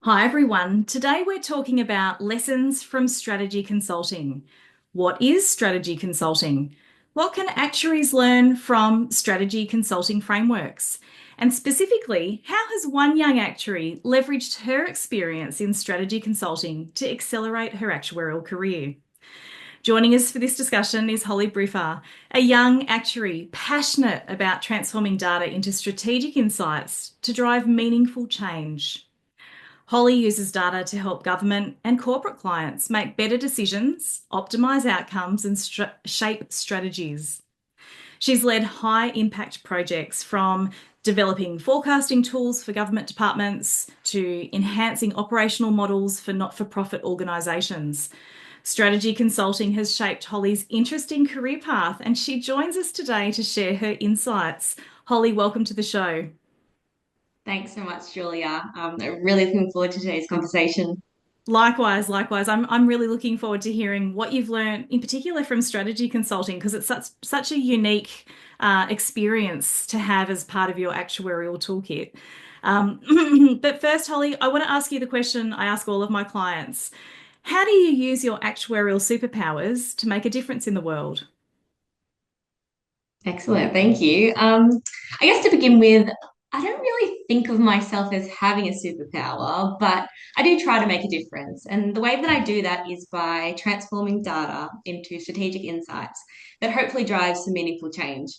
Hi everyone. Today we're talking about lessons from strategy consulting. What is strategy consulting? What can actuaries learn from strategy consulting frameworks? And specifically, how has one young actuary leveraged her experience in strategy consulting to accelerate her actuarial career? Joining us for this discussion is Holly Briffa, a young actuary passionate about transforming data into strategic insights to drive meaningful change. Holly uses data to help government and corporate clients make better decisions, optimise outcomes, and shape strategies. She's led high impact projects from developing forecasting tools for government departments to enhancing operational models for not for profit organisations. Strategy consulting has shaped Holly's interesting career path, and she joins us today to share her insights. Holly, welcome to the show. Thanks so much, Julia. I'm really looking forward to today's conversation. Likewise. I'm really looking forward to hearing what you've learned, in particular from strategy consulting, because it's such a unique experience to have as part of your actuarial toolkit. But first, Holly, I want to ask you the question I ask all of my clients. How do you use your actuarial superpowers to make a difference in the world? Excellent, thank you. I guess to begin with, I don't really think of myself as having a superpower, but I do try to make a difference. And the way that I do that is by transforming data into strategic insights that hopefully drive some meaningful change.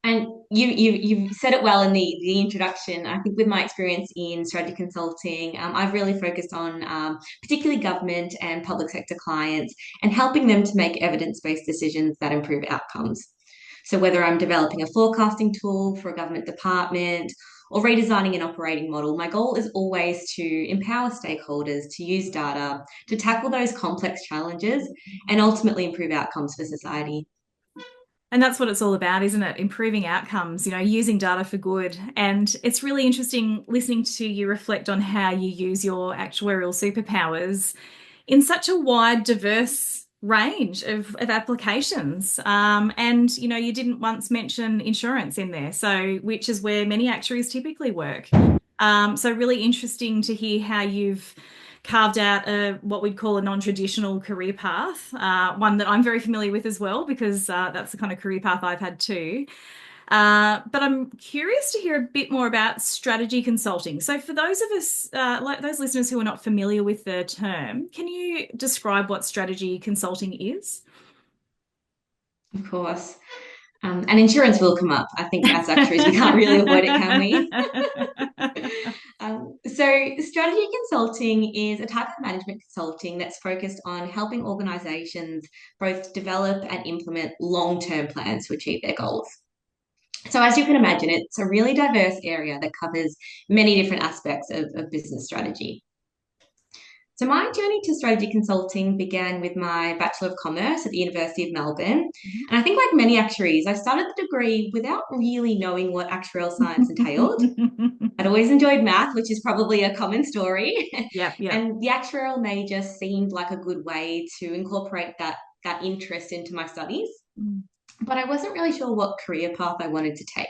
And you've said it well in the introduction. I think with my experience in strategy consulting, I've really focused on particularly government and public sector clients and helping them to make evidence-based decisions that improve outcomes. So whether I'm developing a forecasting tool for a government department or redesigning an operating model, my goal is always to empower stakeholders to use data to tackle those complex challenges and ultimately improve outcomes for society. And that's what it's all about, isn't it? Improving outcomes, using data for good. And it's really interesting listening to you reflect on how you use your actuarial superpowers in such a wide, diverse range of applications. And you didn't once mention insurance in there, so which is where many actuaries typically work. So really interesting to hear how you've carved out what we'd call a non-traditional career path, one that I'm very familiar with as well, because that's the kind of career path I've had too. But I'm curious to hear a bit more about strategy consulting. So, for those of us, like those listeners who are not familiar with the term, can you describe what strategy consulting is? Of course. And insurance will come up. I think as actuaries, we can't really avoid it, can we? So, strategy consulting is a type of management consulting that's focused on helping organizations both develop and implement long term plans to achieve their goals. So, as you can imagine, it's a really diverse area that covers many different aspects of business strategy. So my journey to strategy consulting began with my Bachelor of Commerce at the University of Melbourne. And I think like many actuaries, I started the degree without really knowing what actuarial science entailed. I'd always enjoyed math, which is probably a common story. Yep, yep. And the actuarial major seemed like a good way to incorporate that interest into my studies. But I wasn't really sure what career path I wanted to take.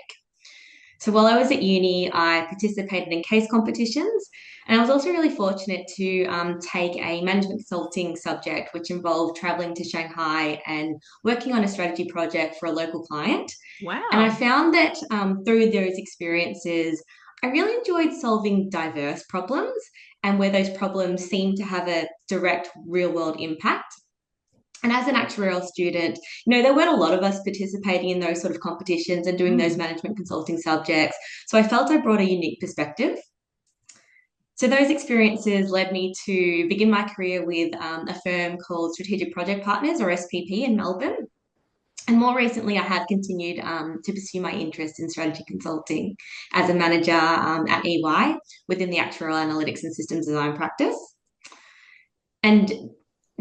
So while I was at uni, I participated in case competitions, and I was also really fortunate to take a management consulting subject, which involved traveling to Shanghai and working on a strategy project for a local client. And I Wow. found that through those experiences, I really enjoyed solving diverse problems and where those problems seemed to have a direct real world impact. And as an actuarial student, there weren't a lot of us participating in those sort of competitions and doing those Mm. management consulting subjects. So I felt I brought a unique perspective. So those experiences led me to begin my career with a firm called Strategic Project Partners, or SPP, in Melbourne. And more recently, I have continued to pursue my interest in strategy consulting as a manager at EY within the actuarial analytics and systems design practice. And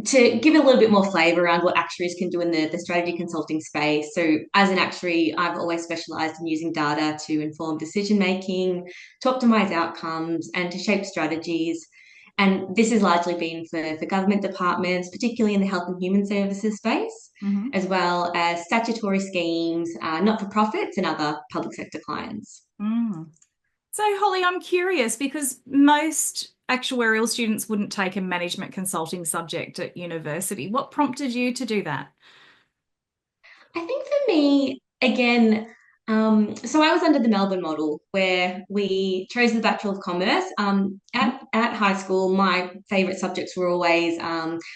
to give it a little bit more flavor around what actuaries can do in the strategy consulting space. So, as an actuary, I've always specialized in using data to inform decision making, to optimize outcomes, and to shape strategies. And this has largely been for government departments, particularly in the health and human services space, Hmm. as well as statutory schemes, not for profits, and other public sector clients. Mm. So, Holly, I'm curious because most actuarial students wouldn't take a management consulting subject at university. What prompted you to do that? I think for me, again, so I was under the Melbourne model where we chose the Bachelor of Commerce. At high school, my favourite subjects were always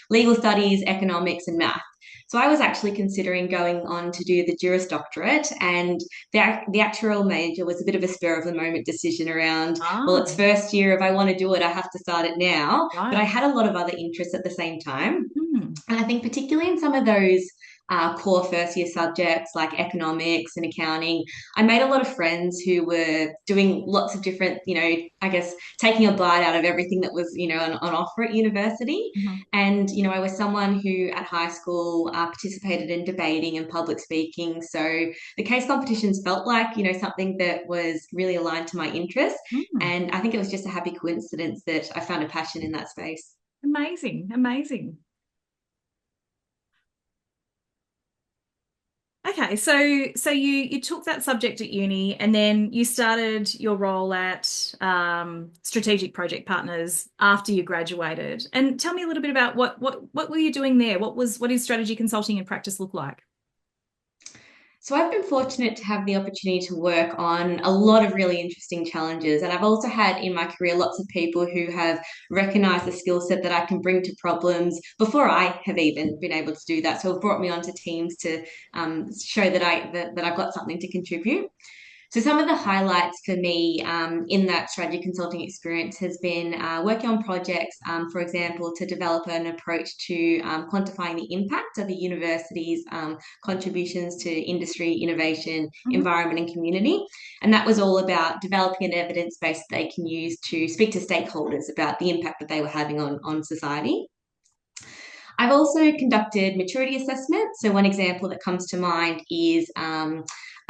legal studies, economics, and math. So I was actually considering going on to do the Juris Doctorate, and the actuarial major was a bit of a spur of the moment decision around, well, Ah, it's first year. If I want to do it, I have to start it now. But I right. had a lot of other interests at the same time. Hmm. And I think particularly in some of those core first year subjects like economics and accounting, I made a lot of friends who were doing lots of different, I guess taking a bite out of everything that was, on offer at university. Mhm. And, I was someone who at high school participated in debating and public speaking. So the case competitions felt like, something that was really aligned to my interests. Hmm. And I think it was just a happy coincidence that I found a passion in that space. Amazing, amazing. Okay, so you took that subject at uni, and then you started your role at Strategic Project Partners after you graduated. And tell me a little bit about what were you doing there? What is strategy consulting in practice look like? So I've been fortunate to have the opportunity to work on a lot of really interesting challenges. And I've also had in my career lots of people who have recognized the skill set that I can bring to problems before I have even been able to do that. So have brought me onto teams to show that I've got something to contribute. So some of the highlights for me in that strategy consulting experience has been working on projects, for example, to develop an approach to quantifying the impact of a university's contributions to industry, innovation, Mhm. environment, and community. And that was all about developing an evidence base that they can use to speak to stakeholders about the impact that they were having on society. I've also conducted maturity assessments. So, one example that comes to mind is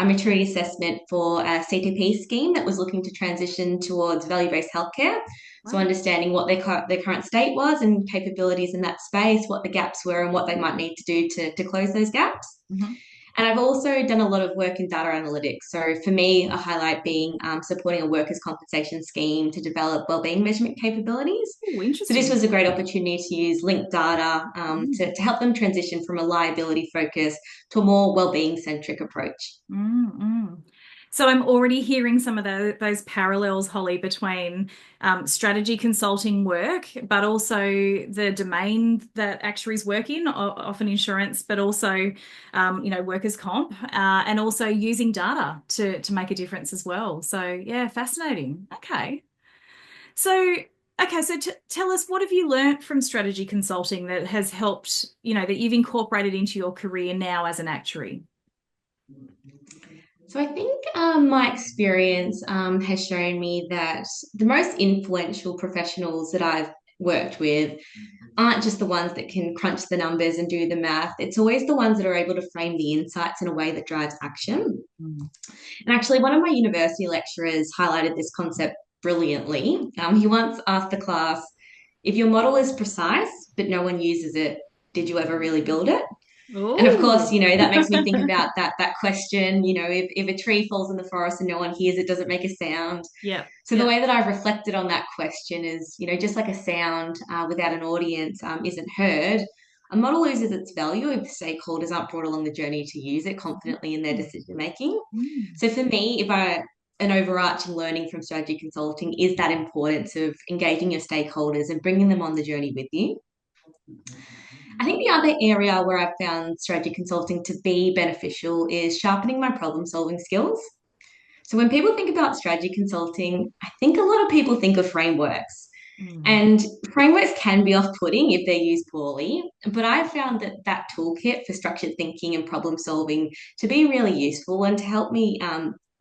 a maturity assessment for a CTP scheme that was looking to transition towards value based healthcare. So, Wow. understanding what their current state was and capabilities in that space, what the gaps were, and what they might need to do to close those gaps. Mhm. And I've also done a lot of work in data analytics. So for me, a highlight being supporting a workers' compensation scheme to develop wellbeing measurement capabilities. Oh, So this interesting. was a great opportunity to use linked data Mm. to help them transition from a liability focus to a more wellbeing centric approach. Mm, mm. So I'm already hearing some of those parallels, Holly, between strategy consulting work, but also the domain that actuaries work in, often insurance, but also, workers' comp, and also using data to make a difference as well. So yeah, fascinating. So okay, so tell us, what have you learnt from strategy consulting that has helped, that you've incorporated into your career now as an actuary? So I think my experience has shown me that the most influential professionals that I've worked with aren't just the ones that can crunch the numbers and do the math. It's always the ones that are able to frame the insights in a way that drives action. Mm. And actually, one of my university lecturers highlighted this concept brilliantly. He once asked the class, if your model is precise, but no one uses it, did you ever really build it? And of course, Oh, that makes me think about that question, if a tree falls in the forest and no one hears it, does it make a sound? yeah, So the yeah. way that I've reflected on that question is, just like a sound without an audience isn't heard, a model loses its value if stakeholders aren't brought along the journey to use it confidently in their decision making. Mm. So for me, if I an overarching learning from strategy consulting is that importance of engaging your stakeholders and bringing them on the journey with you. I think the other area where I've found strategy consulting to be beneficial is sharpening my problem solving skills. So when people think about strategy consulting, I think a lot of people think of frameworks. Mm. And frameworks can be off putting if they're used poorly. But I found that toolkit for structured thinking and problem solving to be really useful and to help me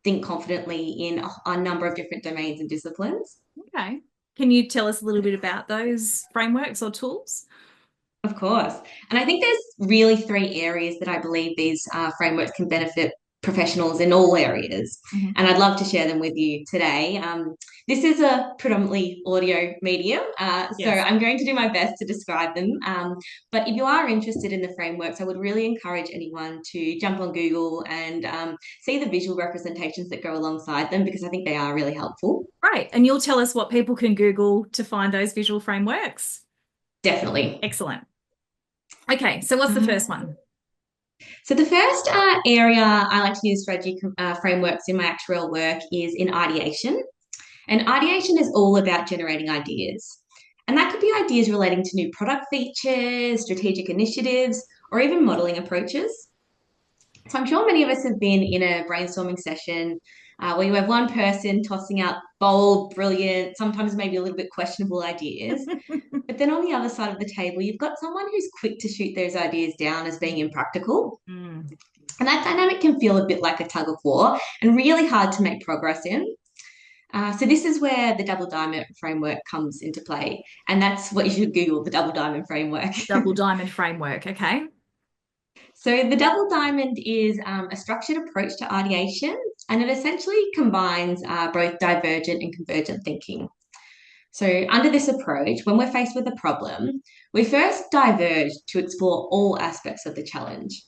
think confidently in a number of different domains and disciplines. Okay. Can you tell us a little bit about those frameworks or tools? Of course. And I think there's really three areas that I believe these frameworks can benefit professionals in all areas. Mhm. And I'd love to share them with you today. This is a predominantly audio medium, so Yes. I'm going to do my best to describe them. But if you are interested in the frameworks, I would really encourage anyone to jump on Google and see the visual representations that go alongside them because I think they are really helpful. Great. And you'll tell us what people can Google to find those visual frameworks. Definitely. Excellent. Okay, so what's the first Uh, one? So the first area I like to use strategy frameworks in my actuarial work is in ideation. And ideation is all about generating ideas. And that could be ideas relating to new product features, strategic initiatives, or even modeling approaches. So I'm sure many of us have been in a brainstorming session where you have one person tossing out bold, brilliant, sometimes maybe a little bit questionable ideas. But then on the other side of the table, you've got someone who's quick to shoot those ideas down as being impractical. Mm. And that dynamic can feel a bit like a tug of war and really hard to make progress in. So this is where the double diamond framework comes into play. And that's what you should Google, the double diamond framework. Double diamond framework. Okay. So the double diamond is a structured approach to ideation, and it essentially combines both divergent and convergent thinking. So under this approach, when we're faced with a problem, we first diverge to explore all aspects of the challenge.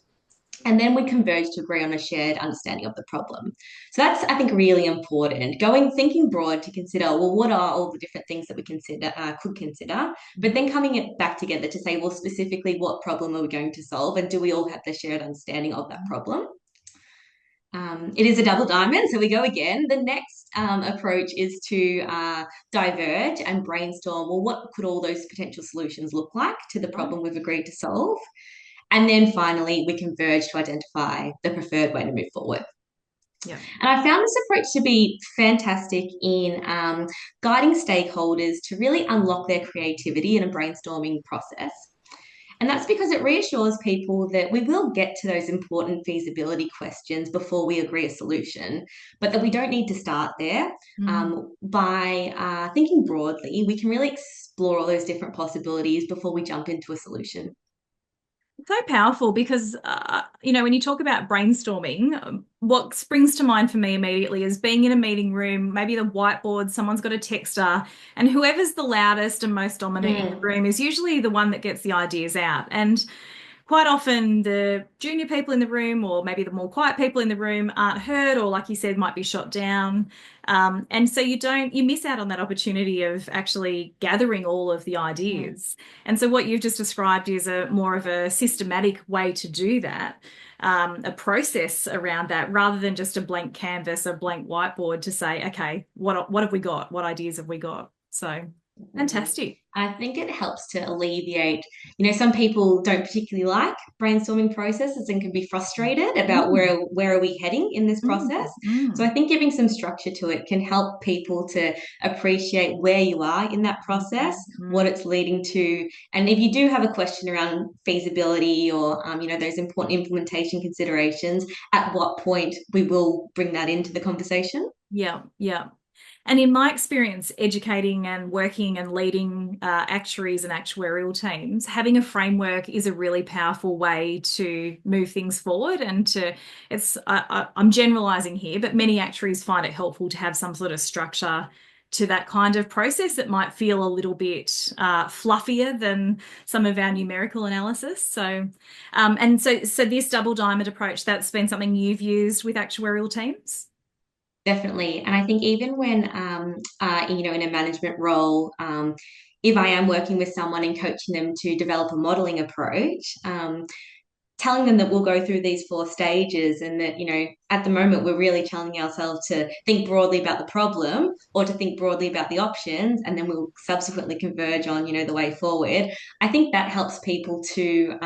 And then we converge to agree on a shared understanding of the problem. So that's, I think, really important. Thinking broad to consider, well, what are all the different things that we could consider, but then coming it back together to say, well, specifically, what problem are we going to solve, and do we all have the shared understanding of that problem? It is a double diamond, so we go again. The next approach is to diverge and brainstorm. Well, what could all those potential solutions look like to the Right. problem we've agreed to solve? And then finally, we converge to identify the preferred way to move forward. Yeah. And I found this approach to be fantastic in guiding stakeholders to really unlock their creativity in a brainstorming process. And that's because it reassures people that we will get to those important feasibility questions before we agree a solution, but that we don't need to start there. Mm. By thinking broadly, we can really explore all those different possibilities before we jump into a solution. So powerful because, when you talk about brainstorming, what springs to mind for me immediately is being in a meeting room, maybe the whiteboard, someone's got a texter, and whoever's the loudest and most dominant in the Mm. room is usually the one that gets the ideas out. And quite often the junior people in the room or maybe the more quiet people in the room aren't heard or like you said might be shot down, and so you miss out on that opportunity of actually gathering all of the Mm. ideas. And so what you've just described is a more of a systematic way to do that, a process around that rather than just a blank canvas, a blank whiteboard to say, okay, what have we got, what ideas have we got? So Definitely. fantastic. I think it helps to alleviate, some people don't particularly like brainstorming processes and can be frustrated about Mm, where are we heading in this mm, process. So I mm. think giving some structure to it can help people to appreciate where you are in that process, what Mm. it's leading to, and if you do have a question around feasibility or those important implementation considerations, at what point we will bring that into the conversation. Yeah, yeah. And in my experience, educating and working and leading actuaries and actuarial teams, having a framework is a really powerful way to move things forward. And I'm generalizing here, but many actuaries find it helpful to have some sort of structure to that kind of process. It might feel a little bit fluffier than some of our numerical analysis. So this double diamond approach, that's been something you've used with actuarial teams? Definitely. And I think even when, in a management role, if I am working with someone and coaching them to develop a modeling approach, telling them that we'll go through these four stages and that, at the moment we're really challenging ourselves to think broadly about the problem or to think broadly about the options, and then we'll subsequently converge on, the way forward. I think that helps people to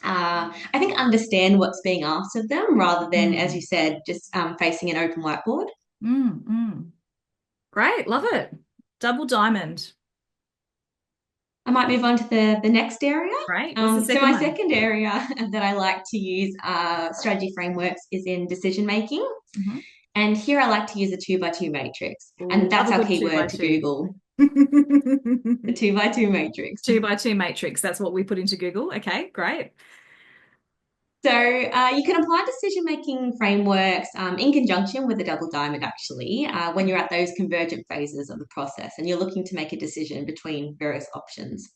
I think understand what's being asked of them rather than, as you Mm, said, just facing an open whiteboard. mm. Great, love it. Double diamond. I might move on to the next area. Great. What's the So second my one? second area that I like to use strategy frameworks is in decision making. Hmm. And here I like to use a two by two matrix. Oh, And love that's a our good two by keyword to two. Google, the two by two matrix. Two by two matrix. That's what we put into Google. Okay, great. So you can apply decision-making frameworks in conjunction with a double diamond, actually, when you're at those convergent phases of the process and you're looking to make a decision between various options.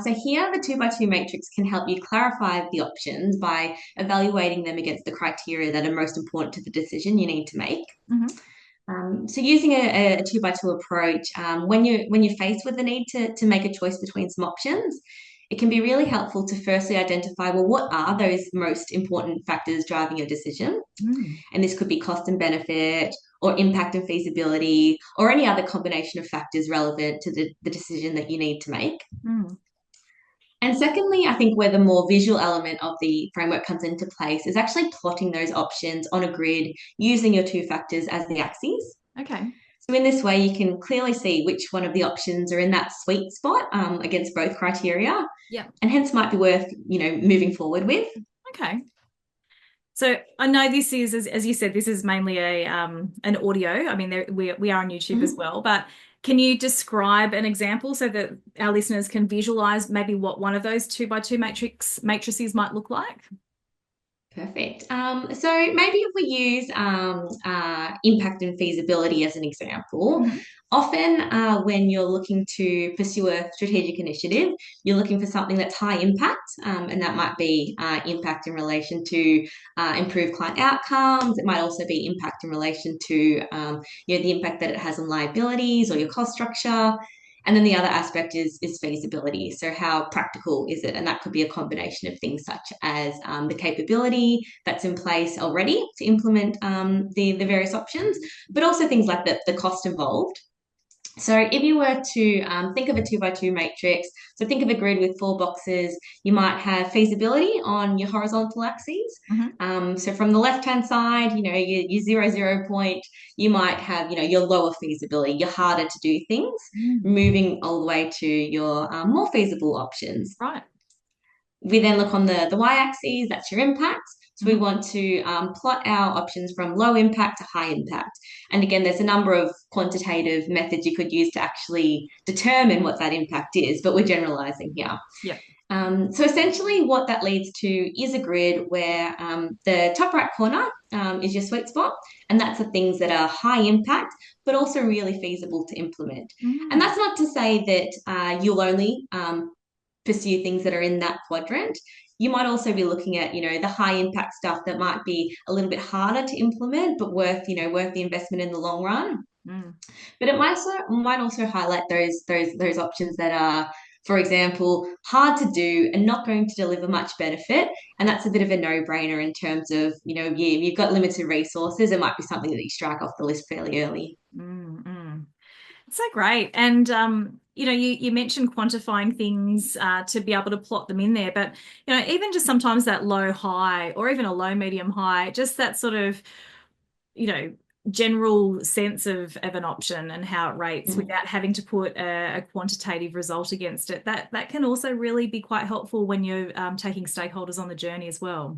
So here, the two by two matrix can help you clarify the options by evaluating them against the criteria that are most important to the decision you need to make. Mm-hmm. So using a two by two approach, when you're faced with the need to make a choice between some options, it can be really helpful to firstly identify, well, what are those most important factors driving your decision? Mm. And this could be cost and benefit, or impact and feasibility, or any other combination of factors relevant to the decision that you need to make. Mm. And secondly, I think where the more visual element of the framework comes into place is actually plotting those options on a grid using your two factors as the axes. Okay. So in this way, you can clearly see which one of the options are in that sweet spot against both criteria, Yeah. and hence might be worth moving forward with. Okay. So I know this is, as you said, this is mainly a an audio. I mean, we are on YouTube as Mhm. well, but can you describe an example so that our listeners can visualize maybe what one of those two by two matrices might look like? Perfect. So maybe if we use impact and feasibility as an example, Mhm. often when you're looking to pursue a strategic initiative, you're looking for something that's high impact, and that might be impact in relation to improved client outcomes. It might also be impact in relation to the impact that it has on liabilities or your cost structure. And then the other aspect is feasibility. So how practical is it? And that could be a combination of things such as the capability that's in place already to implement the various options, but also things like the cost involved. So if you were to think of a two by two matrix, so think of a grid with four boxes, you might have feasibility on your horizontal axes. Mhm. So from the left-hand side, your 0 point, you might have, your lower feasibility, your harder to do things, Mm. moving all the way to your more feasible options. Right. We then look on the y-axis, that's your impact. So we Mhm. want to plot our options from low impact to high impact. And again, there's a number of quantitative methods you could use to actually determine what that impact is, but we're generalizing here. Yeah. So essentially, what that leads to is a grid where the top right corner is your sweet spot, and that's the things that are high impact, but also really feasible to implement. And Mm. that's not to say that you'll only pursue things that are in that quadrant. You might also be looking at, the high impact stuff that might be a little bit harder to implement, but worth the investment in the long run. Mm. But it might also highlight those options that are, for example, hard to do and not going to deliver much benefit. And that's a bit of a no-brainer in terms of, you've got limited resources. It might be something that you strike off the list fairly early. Mm. Mm. So great. And you mentioned quantifying things to be able to plot them in there, but even just sometimes that low high or even a low medium high, just that sort of, you know, general sense of an option and how it rates Mhm. without having to put a quantitative result against it. That can also really be quite helpful when you're taking stakeholders on the journey as well.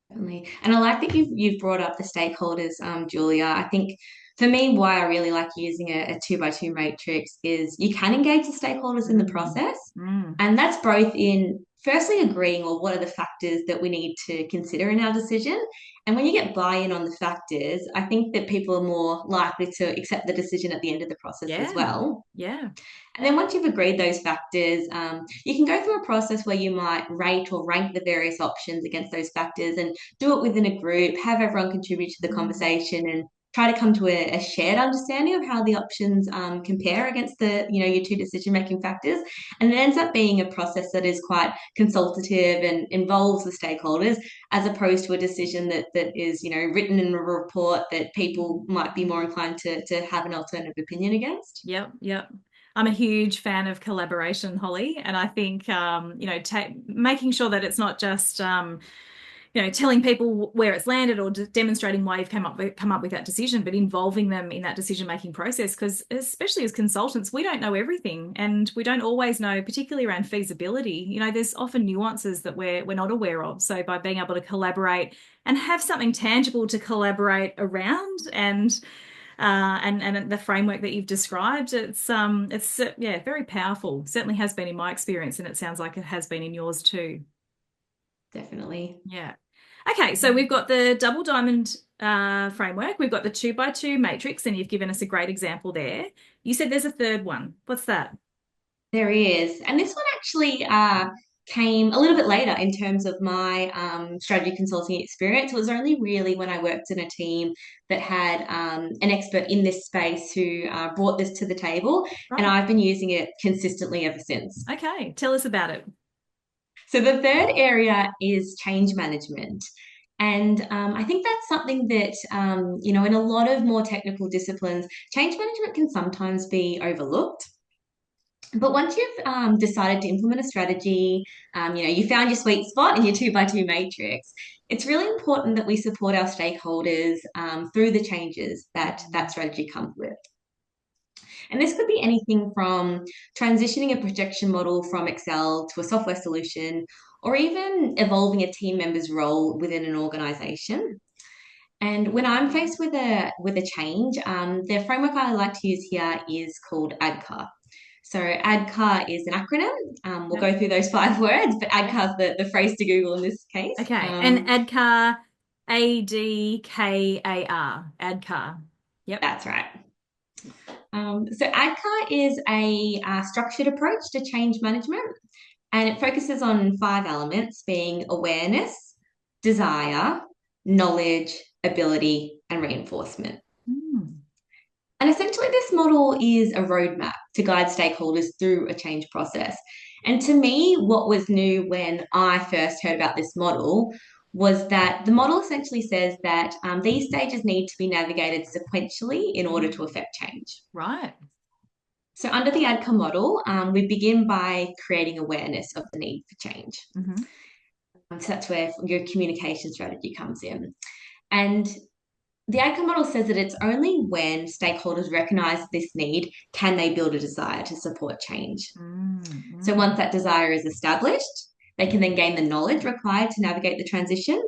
Definitely. And I like that you've brought up the stakeholders, Julia. I think for me, why I really like using a two by two matrix is you can engage the stakeholders in the Mm. process. Mm. And that's both in firstly agreeing on what are the factors that we need to consider in our decision. And when you get buy-in on the factors, I think that people are more likely to accept the decision at the end of the process as Yeah. well. Yeah. And then once you've agreed those factors, you can go through a process where you might rate or rank the various options against those factors and do it within a group, have everyone contribute to the Mm. conversation and try to come to a shared understanding of how the options compare against your two decision making factors. And it ends up being a process that is quite consultative and involves the stakeholders as opposed to a decision that is, written in a report that people might be more inclined to have an alternative opinion against. Yep, yep. I'm a huge fan of collaboration, Holly, and I think making sure that it's not just telling people where it's landed or demonstrating why you've come up with that decision, but involving them in that decision making process. Because especially as consultants, we don't know everything, and we don't always know, particularly around feasibility. There's often nuances that we're not aware of. So by being able to collaborate and have something tangible to collaborate around and the framework that you've described, it's yeah, very powerful. Certainly has been in my experience, and it sounds like it has been in yours too. definitely. Yeah. Okay, so we've got the double diamond framework. We've got the 2 by 2 matrix, and you've given us a great example there. You said there's a third one. What's that? There is. And this one actually came a little bit later in terms of my strategy consulting experience. It was only really when I worked in a team that had an expert in this space who brought this to the table, and Right. I've been using it consistently ever since. Okay, tell us about it. So the third area is change management. And I think that's something that, in a lot of more technical disciplines, change management can sometimes be overlooked. But once you've decided to implement a strategy, you found your sweet spot in your 2 by 2 matrix, it's really important that we support our stakeholders through the changes that that strategy comes with. And this could be anything from transitioning a projection model from Excel to a software solution, or even evolving a team member's role within an organization. And when I'm faced with a change, the framework I like to use here is called ADKAR. So ADKAR is an acronym. We'll Yep. go through those 5 words, but Yep. ADKAR is the phrase to Google in this case. Okay, and ADKAR, ADKAR, ADKAR. Yep. That's right. So ADKAR is a structured approach to change management, and it focuses on 5 elements being awareness, desire, knowledge, ability, and reinforcement. Mm, And essentially, this model is a roadmap to guide stakeholders through a change process. And to me, what was new when I first heard about this model was that the model essentially says that these stages need to be navigated sequentially in order to affect change. right. So, under the ADCA model, we begin by creating awareness of the need for change. Hmm. So, that's where your communication strategy comes in. And the outcome model says that it's only when stakeholders recognize this need can they build a desire to support change. Mm, So mm, once that desire is established, they can then gain the knowledge required to navigate the transition.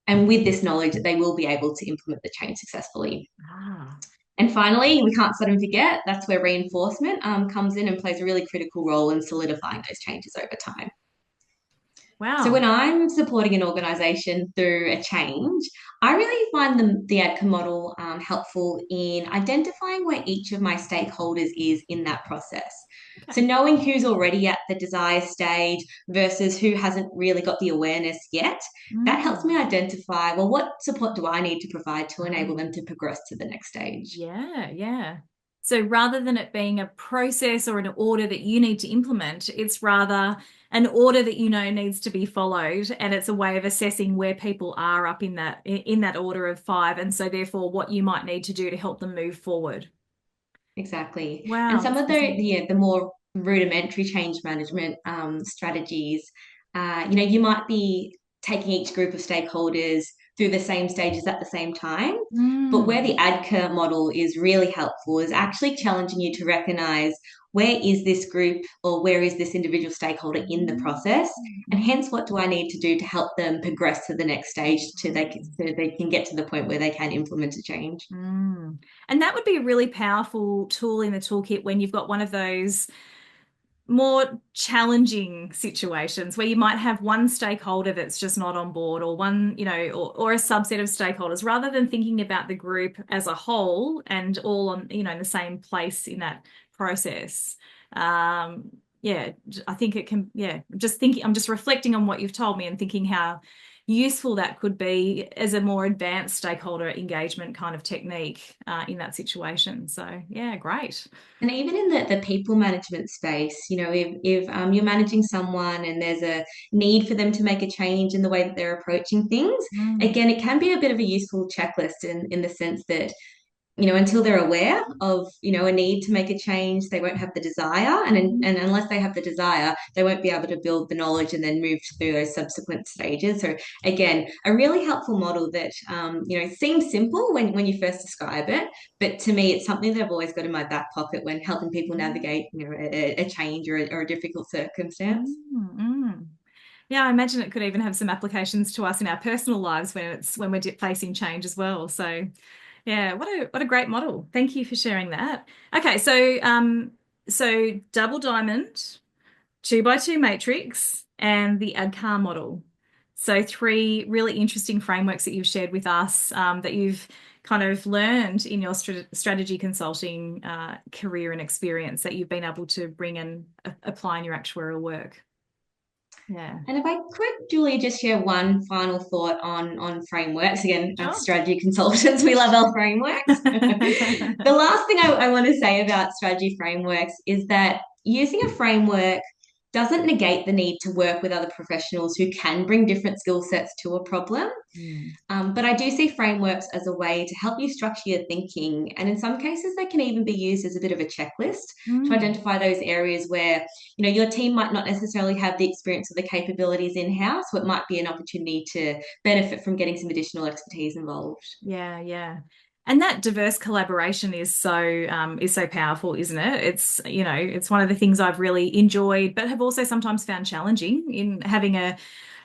And with this knowledge, they will be able to implement the change successfully. ah, And finally, we can't let them forget that's where reinforcement comes in and plays a really critical role in solidifying those changes over time. So wow. when I'm supporting an organization through a change, I really find the ADCA model helpful in identifying where each of my stakeholders is in that process. So Okay. knowing who's already at the desire stage versus who hasn't really got the awareness yet, that helps me Mm. identify, well, what support do I need to provide to enable Ah, them to progress to the next stage? yeah, yeah. So rather than it being a process or an order that you need to implement, it's rather an order that you know needs to be followed, and it's a way of assessing where people are up in that order of five, and so therefore what you might need to do to help them move forward. Exactly. And Wow, some that's of fascinating. the more rudimentary change management strategies, you might be taking each group of stakeholders through the same stages at the same time. But where the Mm. ADKA model is really helpful is actually challenging you to recognize where is this group or where is this individual stakeholder in the process, and Mm. hence what do I need to do to help them progress to the next stage so they can get to the point where they can implement a change. Mm. And that would be a really powerful tool in the toolkit when you've got one of those more challenging situations where you might have one stakeholder that's just not on board, or one, or a subset of stakeholders, rather than thinking about the group as a whole and all on, in the same place in that process. Yeah, I think it can, yeah, just thinking, I'm just reflecting on what you've told me and thinking how useful that could be as a more advanced stakeholder engagement kind of technique in that situation. So, yeah, great. And even in the people management space, if you're managing someone and there's a need for them to make a change in the way that they're approaching things, Mm. again, it can be a bit of a useful checklist in the sense that until they're aware of, a need to make a change, they won't have the desire. And unless they have the desire, they won't be able to build the knowledge and then move through those subsequent stages. So again, a really helpful model that, seems simple when you first describe it. But to me, it's something that I've always got in my back pocket when helping people navigate, a change or a difficult circumstance. Mm, mm. Yeah, I imagine it could even have some applications to us in our personal lives when we're facing change as well. So, yeah, what a great model. Thank you for sharing that. Okay, so double diamond, 2 by 2 matrix, and the ADCAR model. So, three really interesting frameworks that you've shared with us that you've kind of learned in your strategy consulting career and experience that you've been able to bring and apply in your actuarial work. Yeah. And if I could, Julie, just share one final thought on frameworks. Again, as Sure. strategy consultants, we love our frameworks. The last thing I want to say about strategy frameworks is that using a framework doesn't negate the need to work with other professionals who can bring different skill sets to a problem. Mm. But I do see frameworks as a way to help you structure your thinking. And in some cases, they can even be used as a bit of a checklist to Mm. identify those areas where, your team might not necessarily have the experience or the capabilities in-house. So it might be an opportunity to benefit from getting some additional expertise involved. Yeah, yeah. And that diverse collaboration is so powerful, isn't it? It's one of the things I've really enjoyed, but have also sometimes found challenging in having a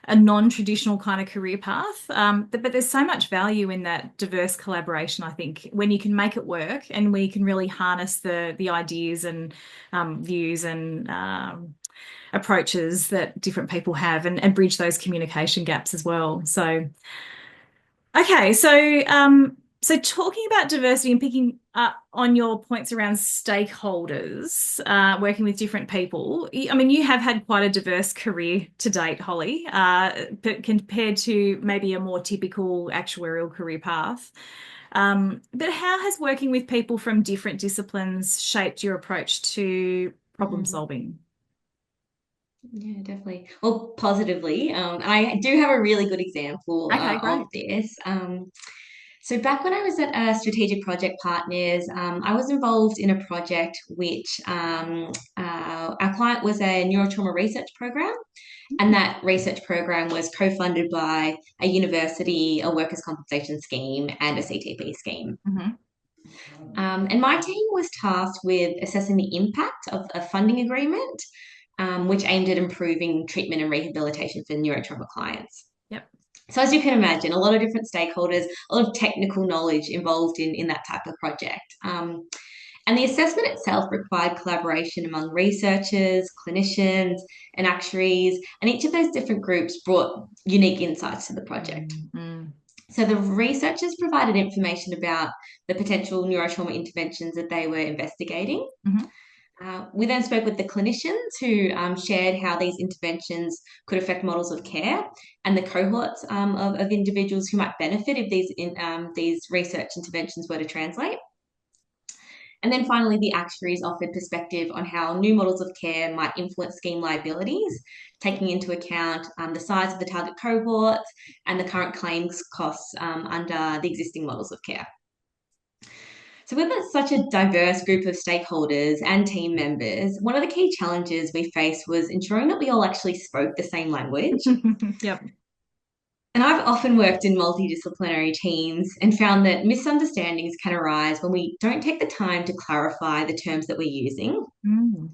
non-traditional kind of career path. But there's so much value in that diverse collaboration, I think, when you can make it work and we can really harness the ideas and views and approaches that different people have and bridge those communication gaps as well. Okay, so talking about diversity and picking up on your points around stakeholders, working with different people. I mean, you have had quite a diverse career to date, Holly, but compared to maybe a more typical actuarial career path. But how has working with people from different disciplines shaped your approach to problem Mm. solving? Yeah, definitely. Well, positively, I do have a really good example Okay, of great. this. So back when I was at Strategic Project Partners, I was involved in a project which our client was a neurotrauma research program, and that research program was co-funded by a university, a workers' compensation scheme, and a CTP scheme. Mhm. And my team was tasked with assessing the impact of a funding agreement, which aimed at improving treatment and rehabilitation for neurotrauma clients. Yep. So, as you can imagine, a lot of different stakeholders, a lot of technical knowledge involved in that type of project. And the assessment itself required collaboration among researchers, clinicians, and actuaries, and each of those different groups brought unique insights to the project. Mm, mm, So the researchers provided information about the potential neurotrauma interventions that they were investigating. mhm, We then spoke with the clinicians who shared how these interventions could affect models of care and the cohorts of individuals who might benefit if these research interventions were to translate. And then finally, the actuaries offered perspective on how new models of care might influence scheme liabilities, taking into account the size of the target cohorts and the current claims costs under the existing models of care. So, with such a diverse group of stakeholders and team members, one of the key challenges we faced was ensuring that we all actually spoke the same language. mm. Yep. And I've often worked in multidisciplinary teams and found that misunderstandings can arise when we don't take the time to clarify the terms that we're using. Mm,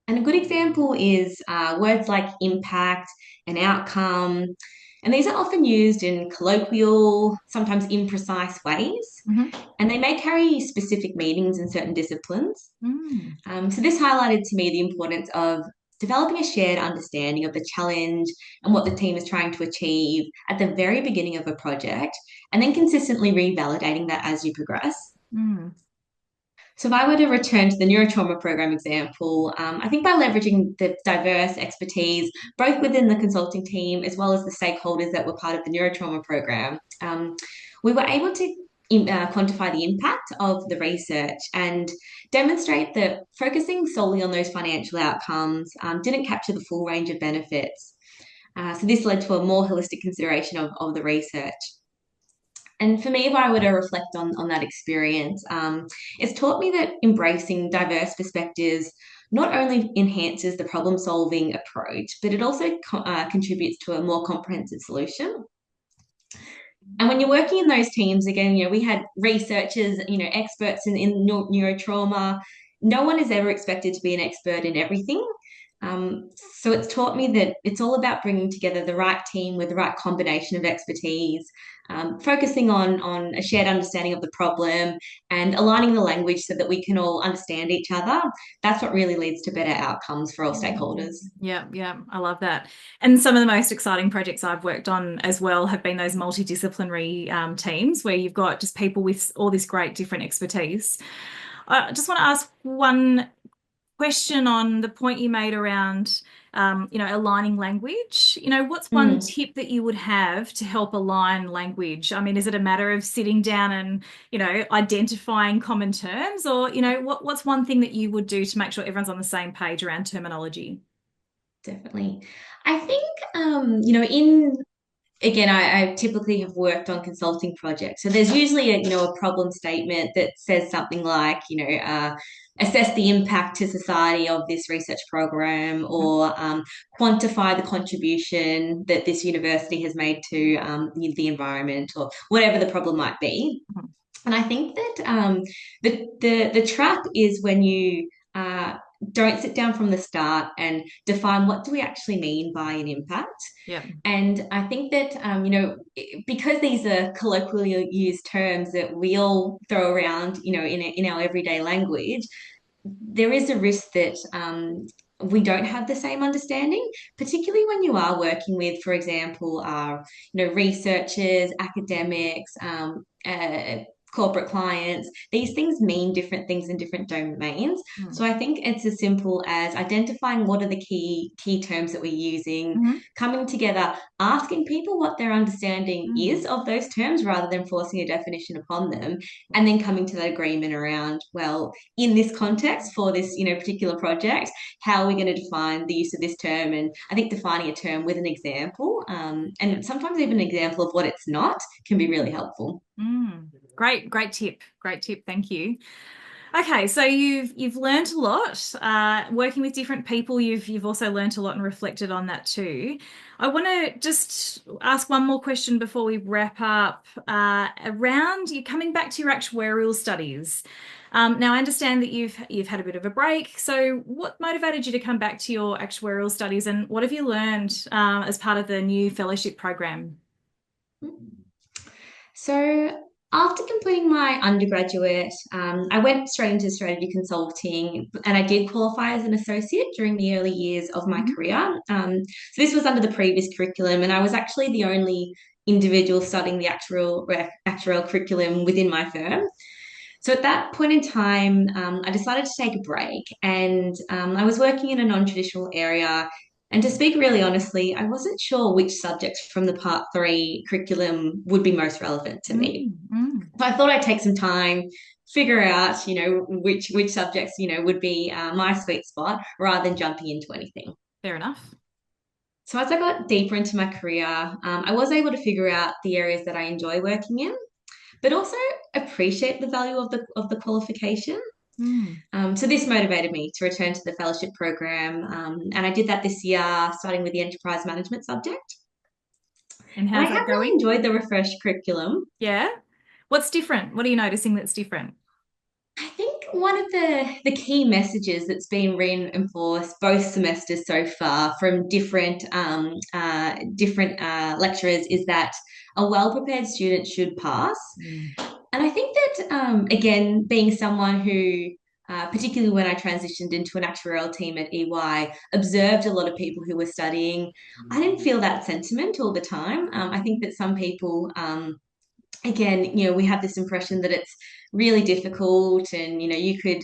And a good example is words like impact and outcome. And these are often used in colloquial, sometimes imprecise ways, mhm, and they may carry specific meanings in certain disciplines. mm. So this highlighted to me the importance of developing a shared understanding of the challenge and what the team is trying to achieve at the very beginning of a project, and then consistently revalidating that as you progress. Mm. So, if I were to return to the neurotrauma program example, I think by leveraging the diverse expertise, both within the consulting team as well as the stakeholders that were part of the neurotrauma program, we were able to quantify the impact of the research and demonstrate that focusing solely on those financial outcomes didn't capture the full range of benefits. So, this led to a more holistic consideration of the research. And for me, if I were to reflect on that experience, it's taught me that embracing diverse perspectives not only enhances the problem solving approach, but it also contributes to a more comprehensive solution. And when you're working in those teams, again, we had researchers, experts in neurotrauma. No one is ever expected to be an expert in everything. So it's taught me that it's all about bringing together the right team with the right combination of expertise, focusing on a shared understanding of the problem and aligning the language so that we can all understand each other. That's what really leads to better outcomes for all stakeholders. Yeah, yeah, I love that. And some of the most exciting projects I've worked on as well have been those multidisciplinary teams where you've got just people with all this great different expertise. I just want to ask one question on the point you made around, aligning language. What's one Mm. tip that you would have to help align language? I mean, is it a matter of sitting down and, identifying common terms, or, what's one thing that you would do to make sure everyone's on the same page around terminology? Definitely. I think, in again, I typically have worked on consulting projects. So there's usually a problem statement that says something like, assess the impact to society of this research program or quantify the contribution that this university has made to the environment or whatever the problem might be. And I think that the trap is when you don't sit down from the start and define what do we actually mean by an impact. Yeah. And I think that, because these are colloquially used terms that we all throw around, in our everyday language, there is a risk that we don't have the same understanding, particularly when you are working with, for example, researchers, academics, corporate clients. These things mean different things in different domains. So Mm. I think it's as simple as identifying what are the key terms that we're using, Mhm. coming together, asking people what their understanding Mm. is of those terms rather than forcing a definition upon them, and then coming to that agreement around, well, in this context for this particular project, how are we going to define the use of this term? And I think defining a term with an example, Yeah. and sometimes even an example of what it's not, can be really helpful. Mm. Great, great tip. Great tip. Thank you. Okay, so you've learned a lot. Working with different people, you've also learned a lot and reflected on that too. I want to just ask one more question before we wrap up. Around you coming back to your actuarial studies. Now I understand that you've had a bit of a break. So what motivated you to come back to your actuarial studies, and what have you learned as part of the new fellowship program? So after completing my undergraduate, I went straight into strategy consulting, and I did qualify as an associate during the early years of my Mhm. career. So this was under the previous curriculum, and I was actually the only individual studying the actuarial curriculum within my firm. So at that point in time, I decided to take a break, and I was working in a non-traditional area. And to speak really honestly, I wasn't sure which subjects from the Part 3 curriculum would be most relevant to me. Mm, mm. So I thought I'd take some time, figure out, which subjects, would be my sweet spot rather than jumping into anything. Fair enough. So as I got deeper into my career, I was able to figure out the areas that I enjoy working in, but also appreciate the value of the qualification. Mm. So this motivated me to return to the fellowship program, and I did that this year, starting with the enterprise management subject. And And I how's that have really going? enjoyed the refreshed curriculum. Yeah. What's different? What are you noticing that's different? I think one of the key messages that's been reinforced both semesters so far from different lecturers is that a well prepared student should pass. Mm. And I think that, again, being someone who, particularly when I transitioned into an actuarial team at EY, observed a lot of people who were studying, I didn't feel that sentiment all the time. I think that some people, again, we have this impression that it's really difficult and, you could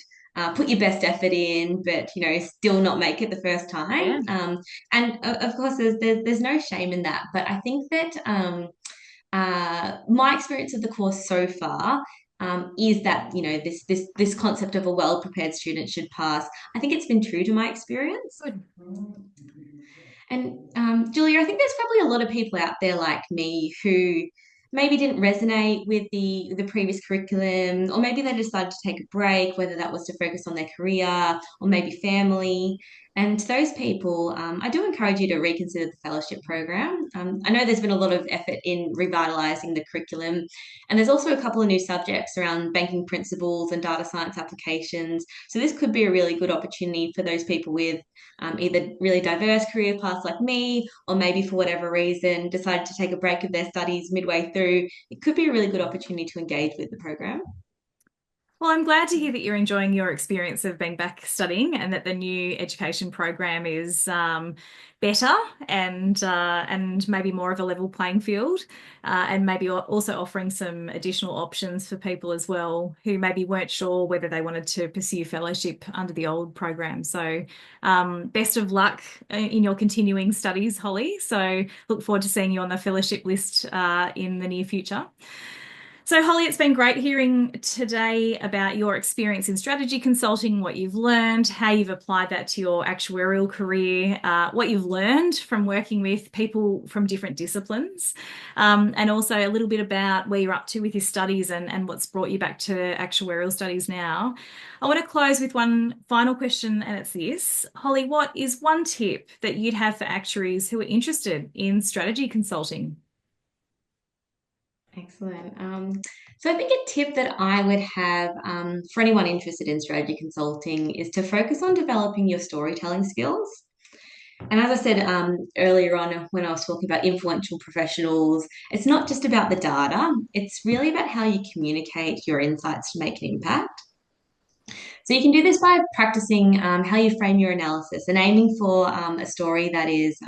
put your best effort in, but, still not make it the first time. Yeah. And of course, there's no shame in that. But I think that my experience of the course so far is that this concept of a well prepared student should pass. I think it's been true to my experience. Good. And Julia, I think there's probably a lot of people out there like me who maybe didn't resonate with the previous curriculum, or maybe they decided to take a break, whether that was to focus on their career or maybe family. And to those people, I do encourage you to reconsider the fellowship program. I know there's been a lot of effort in revitalising the curriculum, and there's also a couple of new subjects around banking principles and data science applications. So this could be a really good opportunity for those people with either really diverse career paths like me, or maybe for whatever reason decided to take a break of their studies midway through. It could be a really good opportunity to engage with the program. Well, I'm glad to hear that you're enjoying your experience of being back studying and that the new education program is better and maybe more of a level playing field, and maybe also offering some additional options for people as well who maybe weren't sure whether they wanted to pursue fellowship under the old program. So, best of luck in your continuing studies, Holly. So, look forward to seeing you on the fellowship list in the near future. So, Holly, it's been great hearing today about your experience in strategy consulting, what you've learned, how you've applied that to your actuarial career, what you've learned from working with people from different disciplines, and also a little bit about where you're up to with your studies and what's brought you back to actuarial studies now. I want to close with one final question, and it's this. Holly, what is one tip that you'd have for actuaries who are interested in strategy consulting? Excellent. So I think a tip that I would have for anyone interested in strategy consulting is to focus on developing your storytelling skills. And as I said earlier on when I was talking about influential professionals, it's not just about the data, it's really about how you communicate your insights to make an impact. So you can do this by practicing how you frame your analysis and aiming for a story that is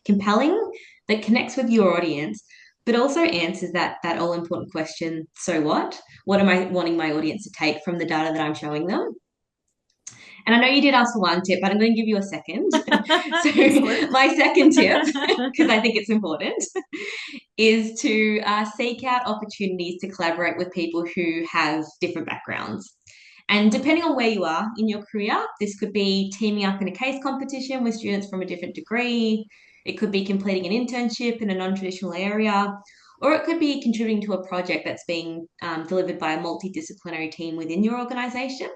compelling, that connects with your audience, but also answers that all important question: so what? What am I wanting my audience to take from the data that I'm showing them? And I know you did ask for one tip, but I'm going to give you a second. So Excellent. my second tip, because I think it's important, is to seek out opportunities to collaborate with people who have different backgrounds. And depending on where you are in your career, this could be teaming up in a case competition with students from a different degree. It could be completing an internship in a non-traditional area, or it could be contributing to a project that's being delivered by a multidisciplinary team within your organization.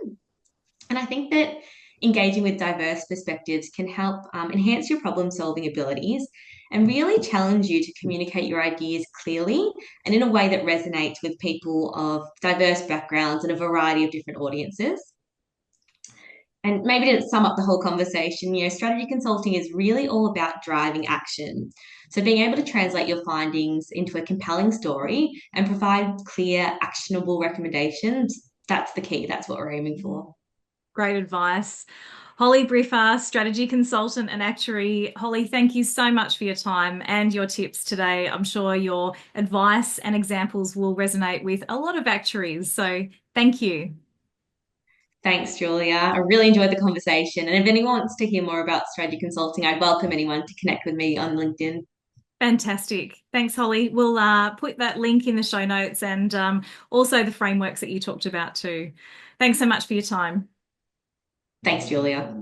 And I think that engaging with diverse perspectives can help enhance your problem solving abilities and really challenge you to communicate your ideas clearly and in a way that resonates with people of diverse backgrounds and a variety of different audiences. And maybe to sum up the whole conversation, strategy consulting is really all about driving action. So being able to translate your findings into a compelling story and provide clear, actionable recommendations, that's the key. That's what we're aiming for. Great advice. Holly Briffa, strategy consultant and actuary. Holly, thank you so much for your time and your tips today. I'm sure your advice and examples will resonate with a lot of actuaries. So thank you. Thanks, Julia. I really enjoyed the conversation. And if anyone wants to hear more about strategy consulting, I'd welcome anyone to connect with me on LinkedIn. Fantastic. Thanks, Holly. We'll put that link in the show notes and also the frameworks that you talked about too. Thanks so much for your time. Thanks, Julia.